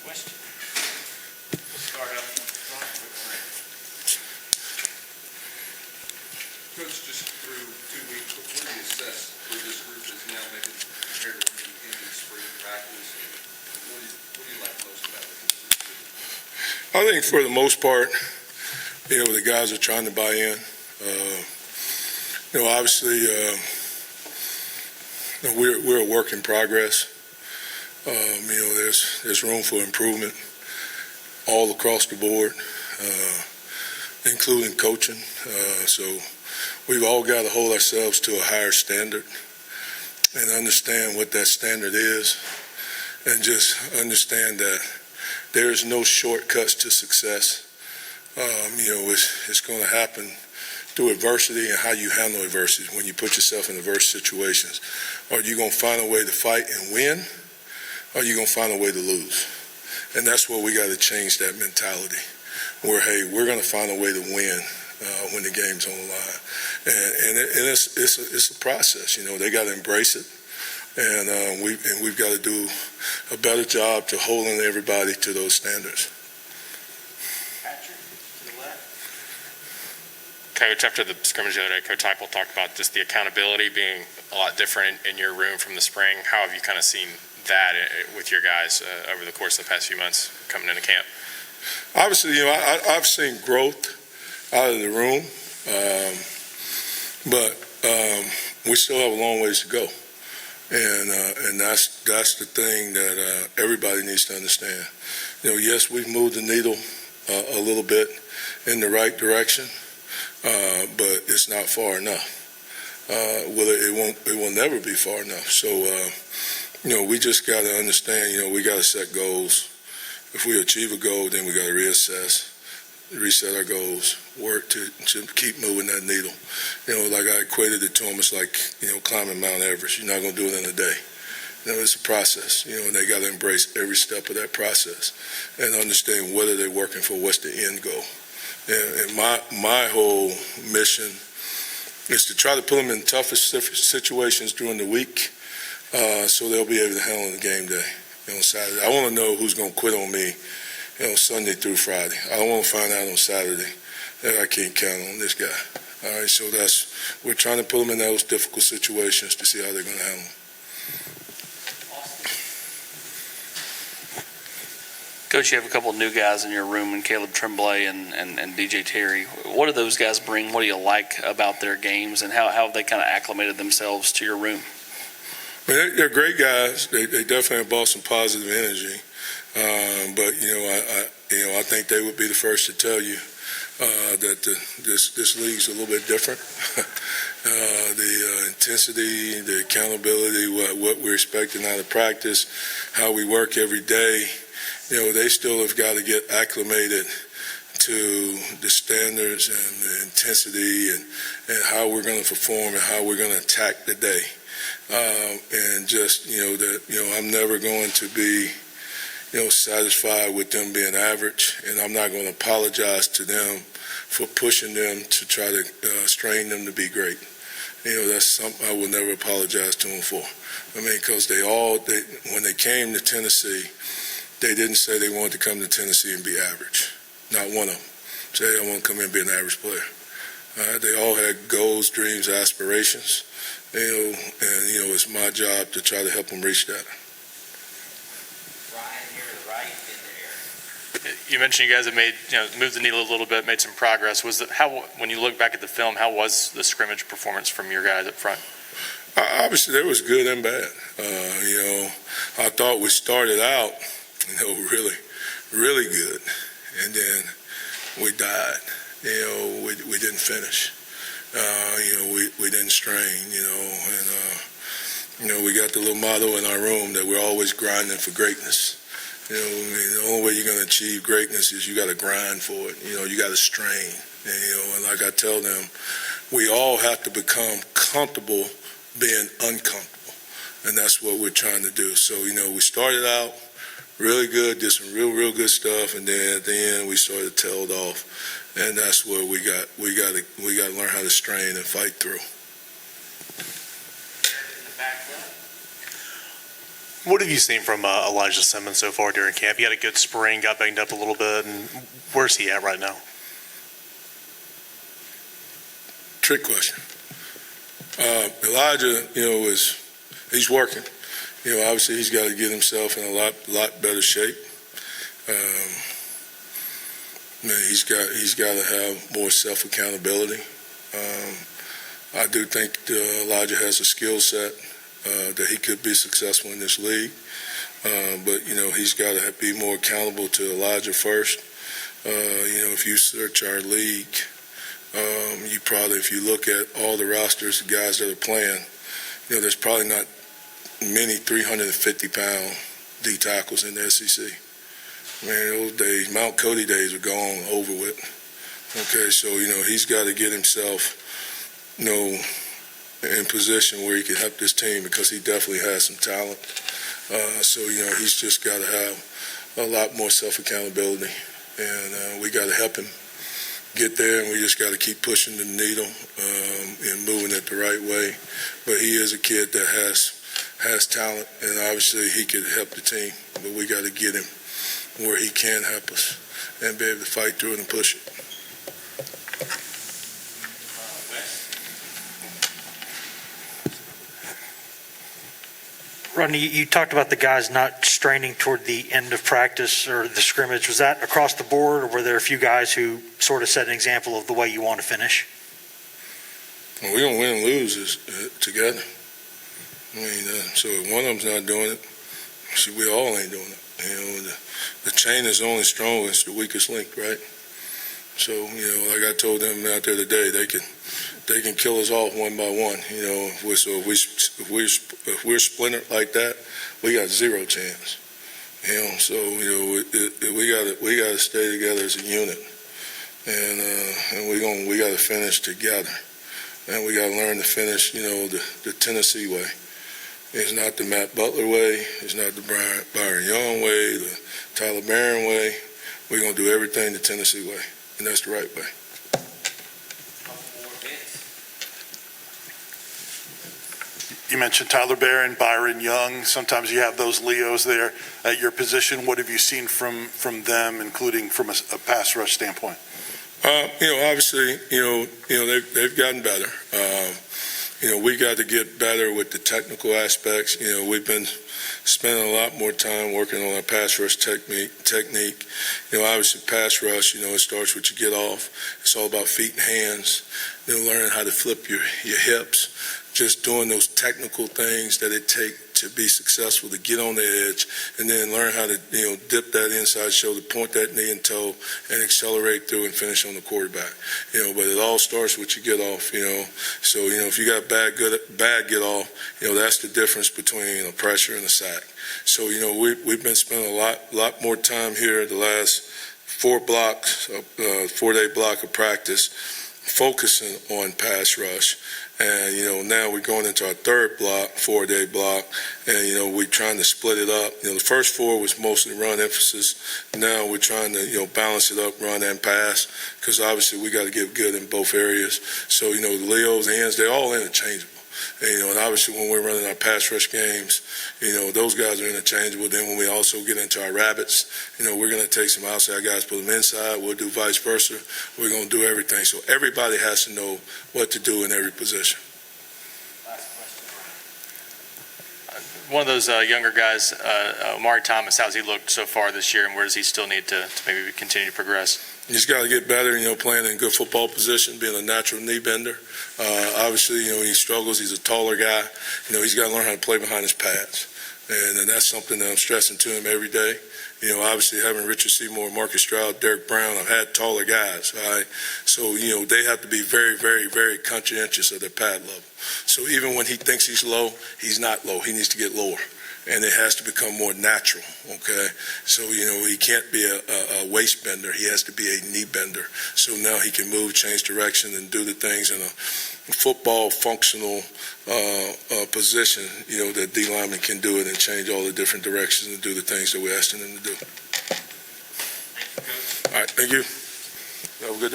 question. We'll start up front with Frank. Coach, just through 2 weeks, what do you assess where this group is now making compared to when you ended spring practice? What do you like most about this group? I think for the most part, the guys are trying to buy in. Obviously, we're a work in progress. There's room for improvement all across the board, including coaching. So we've all got to hold ourselves to a higher standard and understand what that standard is, and just understand that there is no shortcuts to success. It's going to happen through adversity and how you handle adversity when you put yourself in adverse situations. Are you going to find a way to fight and win? Or are you going to find a way to lose? And that's where we got to change that mentality where, hey, we're going to find a way to win when the game's on the line. And it's a process. They got to embrace it. And we've got to do a better job to holding everybody to those standards. Coach, after the scrimmage the other day, Coach Heupel talked about just the accountability being a lot different in your room from the spring. How have you kind of seen that with your guys over the course of the past few months coming into camp? Obviously, I've seen growth out of the room, but we still have a long ways to go. And that's the thing that everybody needs to understand. Yes, we've moved the needle a little bit in the right direction, but it's not far enough. It will never be far enough. So, we just got to understand. We got to set goals. If we achieve a goal, then we got to reassess, reset our goals, work to keep moving that needle. Like I equated it to them, it's like climbing Mount Everest. You're not going to do it in a day. It's a process. And they got to embrace every step of that process and understand what are they working for, what's the end goal. And my whole mission is to try to put them in toughest situations during the week, so they'll be able to handle the game day on Saturday. I want to know who's going to quit on me Sunday through Friday. I don't want to find out on Saturday that I can't count on this guy. All right, so we're trying to put them in those difficult situations to see how they're going to handle them. Coach, you have a couple of new guys in your room, and Caleb Tremblay and DJ Terry. What do those guys bring? What do you like about their games, and how have they kind of acclimated themselves to your room? They're great guys. They definitely have brought some positive energy. But I think they would be the first to tell you that this league's a little bit different. The intensity, the accountability, what we're expecting out of practice, how we work every day. They still have got to get acclimated to the standards and the intensity and how we're going to perform and how we're going to attack the day. And just, I'm never going to be, satisfied with them being average, and I'm not going to apologize to them for pushing them to try to strain them to be great. That's something I will never apologize to them for. Because when they came to Tennessee, they didn't say they wanted to come to Tennessee and be average. Not one of them said I want to come in and be an average player. They all had goals, dreams, aspirations. And it's my job to try to help them reach that. Ryan here to the right, in the air. You mentioned you guys have moved the needle a little bit, made some progress. When you look back at the film, how was the scrimmage performance from your guys up front? Obviously, there was good and bad. I thought we started out, really, really good, and then we died. We didn't finish. We didn't strain. And we got the little motto in our room that we're always grinding for greatness. The only way you're going to achieve greatness is you got to grind for it. You got to strain. And like I tell them, we all have to become comfortable being uncomfortable, and that's what we're trying to do. So we started out really good, did some real good stuff, and then at the end we sort of tailed off, and that's where we got to learn how to strain and fight through. What have you seen from Elijah Simmons so far during camp? He had a good spring, got banged up a little bit, and where's he at right now? Trick question. Elijah, he's working. Obviously he's got to get himself in a lot better shape. He's got to have more self-accountability. I do think Elijah has a skill set that he could be successful in this league. But he's got to be more accountable to Elijah first. If you search our league, if you look at all the rosters, the guys that are playing, there's probably not many 350-pound D tackles in the SEC. Those days, Mount Cody days are gone, over with. Okay, so he's got to get himself, in position where he can help this team, because he definitely has some talent. So he's just got to have a lot more self-accountability, and we got to help him get there, and we just got to keep pushing the needle and moving it the right way. But he is a kid that has talent, and obviously he could help the team, but we got to get him where he can help us and be able to fight through it and push it. Rodney, you talked about the guys not straining toward the end of practice or the scrimmage. Was that across the board, or were there a few guys who sort of set an example of the way you want to finish? Well, we don't win and lose together. So if one of them's not doing it, we all ain't doing it. The chain is only strong when it's the weakest link, right? So, like I told them out there today, they can kill us off one by one. If we're splintered like that, we got zero chance. So we got to stay together as a unit, and we got to finish together, and we got to learn to finish, the Tennessee way. It's not the Matt Butler way. It's not the Byron Young way, the Tyler Barron way. We're gonna do everything the Tennessee way, and that's the right way. You mentioned Tyler Barron, Byron Young. Sometimes you have those Leos there at your position. What have you seen from them, including from a pass rush standpoint? Obviously, they've gotten better. We got to get better with the technical aspects. We've been spending a lot more time working on our pass rush technique. Obviously pass rush, it starts with you get off. It's all about feet and hands. Learning how to flip your hips, just doing those technical things that it takes to be successful, to get on the edge, and then learn how to, dip that inside shoulder, point that knee and toe, and accelerate through and finish on the quarterback. But it all starts with you get off, So, if you got bad get off, that's the difference between a pressure and a sack. So, we've been spending a lot more time here the last 4-day block of practice, focusing on pass rush. And, now we're going into our third block, 4-day block, and, we're trying to split it up. The first 4 was mostly run emphasis. Now we're trying to, balance it up, run and pass, because obviously we got to get good in both areas. So, the Leos, ends, they're all interchangeable. And obviously when we're running our pass rush games, those guys are interchangeable. Then when we also get into our rabbits, we're going to take some outside guys, put them inside. We'll do vice versa. We're going to do everything. So everybody has to know what to do in every position. One of those younger guys, Amari Thomas, how's he looked so far this year, and where does he still need to maybe continue to progress? He's got to get better, playing in a good football position, being a natural knee bender. Obviously, he struggles. He's a taller guy. He's got to learn how to play behind his pads. And that's something that I'm stressing to him every day. Obviously having Richard Seymour, Marcus Stroud, Derek Brown, I've had taller guys. All right? So, they have to be very, very, very conscientious of their pad level. So even when he thinks he's low, he's not low. He needs to get lower. And it has to become more natural, okay? So, he can't be a waist bender. He has to be a knee bender. So now he can move, change direction, and do the things in a football functional position, that D lineman can do it and change all the different directions and do the things that we're asking them to do. All right, thank you. Have a good day.